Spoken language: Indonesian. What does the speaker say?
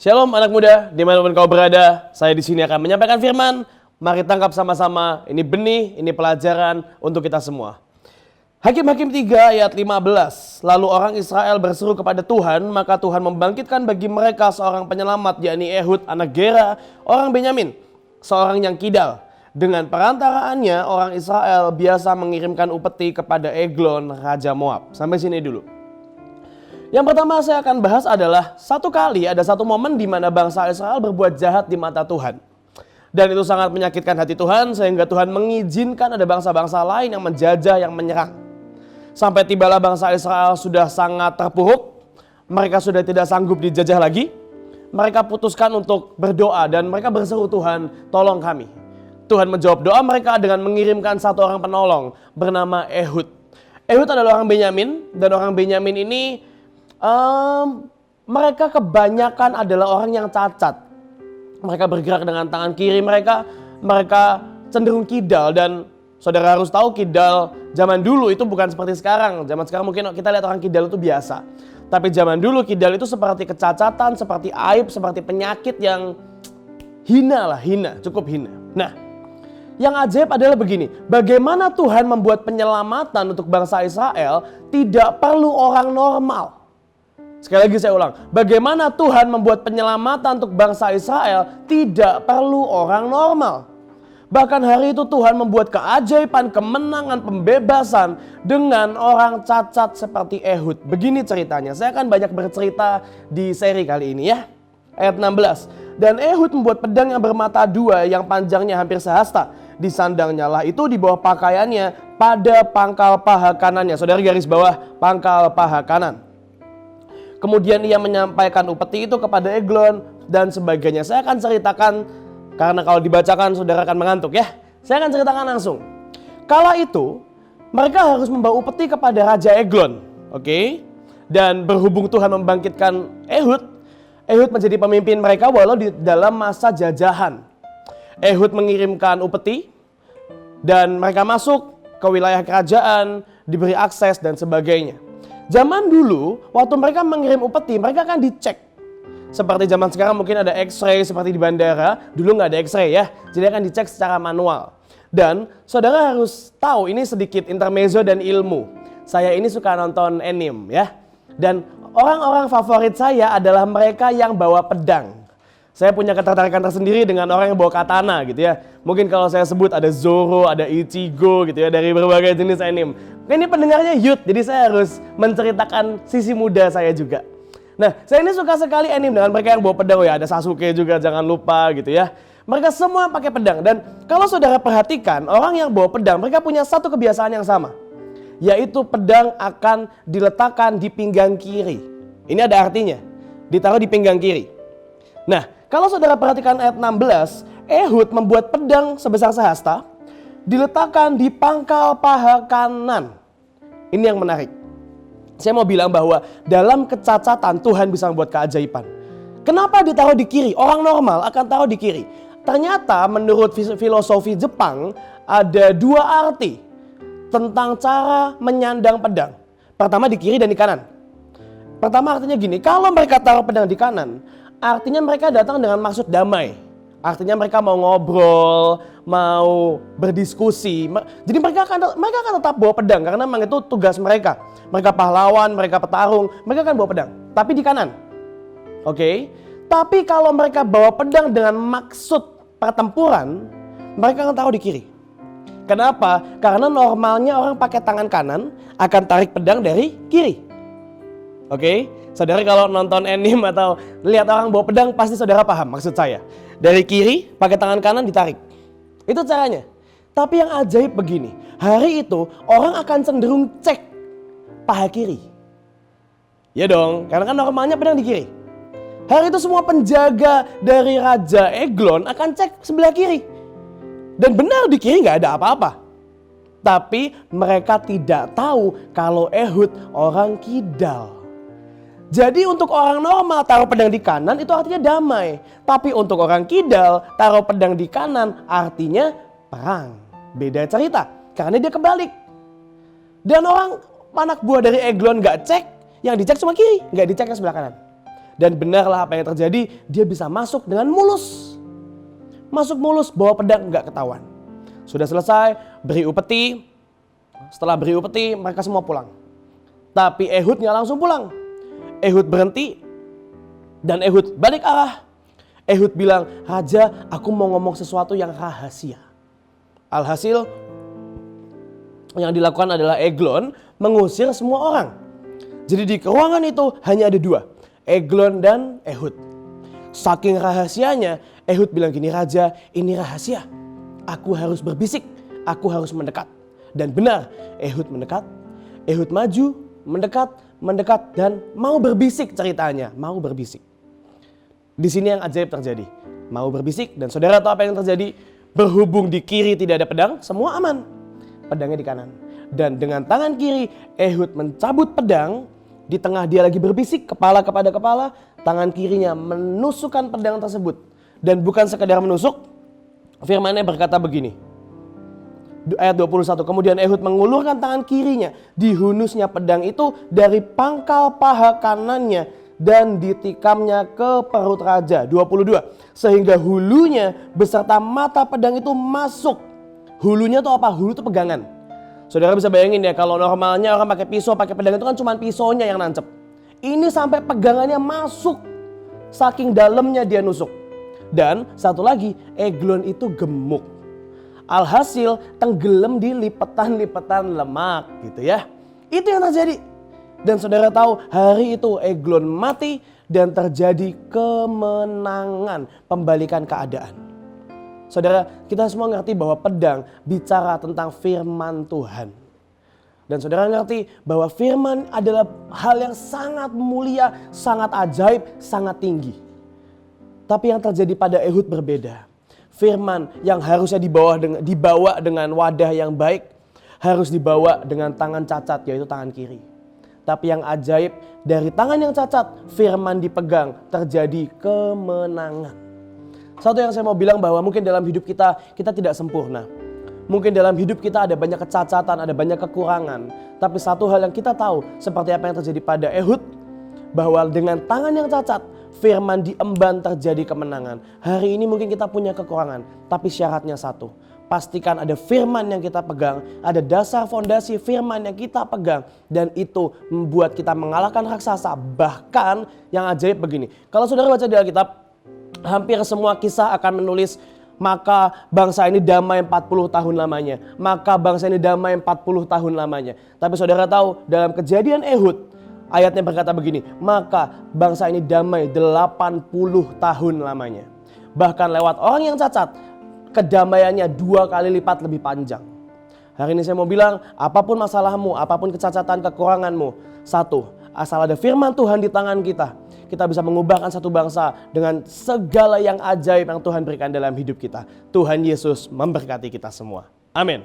Shalom anak muda, dimanapun kau berada, saya di sini akan menyampaikan firman. Mari tangkap sama-sama, ini benih, ini pelajaran untuk kita semua. Hakim-Hakim 3 ayat 15, lalu orang Israel berseru kepada Tuhan, maka Tuhan membangkitkan bagi mereka seorang penyelamat, yakni Ehud anak Gera, orang Benyamin, seorang yang kidal. Dengan perantaraannya, orang Israel biasa mengirimkan upeti kepada Eglon, Raja Moab. Sampai sini dulu. Yang pertama saya akan bahas adalah satu kali ada satu momen di mana bangsa Israel berbuat jahat di mata Tuhan. Dan itu sangat menyakitkan hati Tuhan sehingga Tuhan mengizinkan ada bangsa-bangsa lain yang menjajah, yang menyerang. Sampai tibalah bangsa Israel sudah sangat terpuruk, mereka sudah tidak sanggup dijajah lagi. Mereka putuskan untuk berdoa dan mereka berseru, Tuhan tolong kami. Tuhan menjawab doa mereka dengan mengirimkan satu orang penolong bernama Ehud. Ehud adalah orang Benyamin dan orang Benyamin ini mereka kebanyakan adalah orang yang cacat. Mereka bergerak dengan tangan kiri mereka cenderung kidal. Dan saudara harus tahu kidal zaman dulu itu bukan seperti sekarang. Zaman sekarang mungkin kita lihat orang kidal itu biasa. Tapi zaman dulu kidal itu seperti kecacatan, seperti aib, seperti penyakit yang hina, cukup hina. Nah, yang ajaib adalah begini, bagaimana Tuhan membuat penyelamatan untuk bangsa Israel tidak perlu orang normal. Sekali lagi saya ulang, bagaimana Tuhan membuat penyelamatan untuk bangsa Israel tidak perlu orang normal. Bahkan hari itu Tuhan membuat keajaiban, kemenangan, pembebasan dengan orang cacat seperti Ehud. Begini ceritanya, saya akan banyak bercerita di seri kali ini ya. Ayat 16, dan Ehud membuat pedang yang bermata dua yang panjangnya hampir sehasta. Disandangnya lah itu di bawah pakaiannya pada pangkal paha kanannya. Saudara garis bawah pangkal paha kanan. Kemudian ia menyampaikan upeti itu kepada Eglon dan sebagainya. Saya akan ceritakan karena kalau dibacakan saudara akan mengantuk ya. Saya akan ceritakan langsung. Kala itu mereka harus membawa upeti kepada Raja Eglon. Oke? Dan berhubung Tuhan membangkitkan Ehud menjadi pemimpin mereka walau di dalam masa jajahan. Ehud mengirimkan upeti dan mereka masuk ke wilayah kerajaan, diberi akses dan sebagainya. Zaman dulu, waktu mereka mengirim upeti, mereka akan dicek. Seperti zaman sekarang mungkin ada X-ray seperti di bandara, dulu nggak ada X-ray ya. Jadi akan dicek secara manual. Dan saudara harus tahu, ini sedikit intermezzo dan ilmu. Saya ini suka nonton anime ya. Dan orang-orang favorit saya adalah mereka yang bawa pedang. Saya punya ketertarikan tersendiri dengan orang yang bawa katana gitu ya. Mungkin kalau saya sebut ada Zoro, ada Ichigo gitu ya, dari berbagai jenis anime. Ini pendengarnya youth, jadi saya harus menceritakan sisi muda saya juga. Nah, saya ini suka sekali anime dengan mereka yang bawa pedang ya. Ada Sasuke juga, jangan lupa gitu ya. Mereka semua pakai pedang. Dan kalau saudara perhatikan, orang yang bawa pedang, mereka punya satu kebiasaan yang sama. Yaitu pedang akan diletakkan di pinggang kiri. Ini ada artinya, ditaruh di pinggang kiri. Nah, kalau saudara perhatikan ayat 16, Ehud membuat pedang sebesar sehasta, diletakkan di pangkal paha kanan. Ini yang menarik. Saya mau bilang bahwa dalam kecacatan Tuhan bisa membuat keajaiban. Kenapa ditaruh di kiri? Orang normal akan taruh di kiri. Ternyata menurut filosofi Jepang ada dua arti tentang cara menyandang pedang. Pertama di kiri dan di kanan. Pertama artinya gini, kalau mereka taruh pedang di kanan, artinya mereka datang dengan maksud damai. Artinya mereka mau ngobrol, mau berdiskusi. Jadi mereka akan tetap bawa pedang karena memang itu tugas mereka. Mereka pahlawan, mereka petarung, mereka akan bawa pedang. Tapi di kanan. Oke? Tapi kalau mereka bawa pedang dengan maksud pertempuran, mereka akan taruh di kiri. Kenapa? Karena normalnya orang pakai tangan kanan akan tarik pedang dari kiri. Oke? Saudara kalau nonton anime atau lihat orang bawa pedang pasti saudara paham maksud saya. Dari kiri pakai tangan kanan ditarik. Itu caranya. Tapi yang ajaib begini. Hari itu orang akan cenderung cek paha kiri. Ya dong, karena kan normalnya pedang di kiri. Hari itu semua penjaga dari Raja Eglon akan cek sebelah kiri. Dan benar di kiri nggak ada apa-apa. Tapi mereka tidak tahu kalau Ehud orang kidal. Jadi untuk orang normal taruh pedang di kanan itu artinya damai. Tapi untuk orang kidal taruh pedang di kanan artinya perang. Beda cerita karena dia kebalik. Dan orang anak buah dari Eglon gak cek, yang dicek cuma kiri, gak dicek yang sebelah kanan. Dan benarlah apa yang terjadi, dia bisa masuk dengan mulus. Masuk mulus, bawa pedang nggak ketahuan. Sudah selesai, beri upeti. Setelah beri upeti, mereka semua pulang. Tapi Ehud nggak langsung pulang. Ehud berhenti dan Ehud balik arah. Ehud bilang, "Raja, aku mau ngomong sesuatu yang rahasia." Alhasil yang dilakukan adalah Eglon mengusir semua orang. Jadi di ruangan itu hanya ada dua, Eglon dan Ehud. Saking rahasianya, Ehud bilang gini, "Raja, ini rahasia. Aku harus berbisik, aku harus mendekat." Dan benar, Ehud mendekat, Ehud maju, mendekat dan mau berbisik ceritanya, mau berbisik. Di sini yang ajaib terjadi. Mau berbisik dan saudara tahu apa yang terjadi? Berhubung di kiri tidak ada pedang, semua aman. Pedangnya di kanan. Dan dengan tangan kiri, Ehud mencabut pedang. Di tengah dia lagi berbisik, kepala kepada kepala, tangan kirinya menusukkan pedang tersebut. Dan bukan sekedar menusuk, firman-Nya berkata begini. Ayat 21, kemudian Ehud mengulurkan tangan kirinya. Dihunusnya pedang itu dari pangkal paha kanannya dan ditikamnya ke perut raja. 22, sehingga hulunya beserta mata pedang itu masuk. Hulunya itu apa? Hulu itu pegangan. Saudara bisa bayangin ya, kalau normalnya orang pakai pisau, pakai pedang itu kan cuma pisaunya yang nancep. Ini sampai pegangannya masuk. Saking dalamnya dia nusuk. Dan satu lagi, Eglon itu gemuk. Alhasil tenggelam di lipetan-lipetan lemak gitu ya. Itu yang terjadi. Dan saudara tahu hari itu Eglon mati dan terjadi kemenangan, pembalikan keadaan. Saudara, kita semua ngerti bahwa pedang bicara tentang firman Tuhan. Dan saudara ngerti bahwa firman adalah hal yang sangat mulia, sangat ajaib, sangat tinggi. Tapi yang terjadi pada Ehud berbeda. Firman yang harusnya dibawa dengan wadah yang baik, harus dibawa dengan tangan cacat, yaitu tangan kiri. Tapi yang ajaib, dari tangan yang cacat, firman dipegang, terjadi kemenangan. Satu yang saya mau bilang bahwa mungkin dalam hidup kita tidak sempurna. Mungkin dalam hidup kita ada banyak kecacatan, ada banyak kekurangan. Tapi satu hal yang kita tahu, seperti apa yang terjadi pada Ehud, bahwa dengan tangan yang cacat, firman diemban terjadi kemenangan. Hari ini mungkin kita punya kekurangan, tapi syaratnya satu. Pastikan ada firman yang kita pegang, ada dasar fondasi firman yang kita pegang. Dan itu membuat kita mengalahkan raksasa. Bahkan yang ajaib begini, kalau saudara baca di Alkitab, hampir semua kisah akan menulis, maka bangsa ini damai 40 tahun lamanya. Maka bangsa ini damai 40 tahun lamanya. Tapi saudara tahu dalam kejadian Ehud, ayatnya berkata begini, maka bangsa ini damai 80 tahun lamanya. Bahkan lewat orang yang cacat, kedamaiannya 2 kali lipat lebih panjang. Hari ini saya mau bilang, apapun masalahmu, apapun kecacatan, kekuranganmu, satu, asal ada firman Tuhan di tangan kita bisa mengubahkan satu bangsa dengan segala yang ajaib yang Tuhan berikan dalam hidup kita. Tuhan Yesus memberkati kita semua. Amin.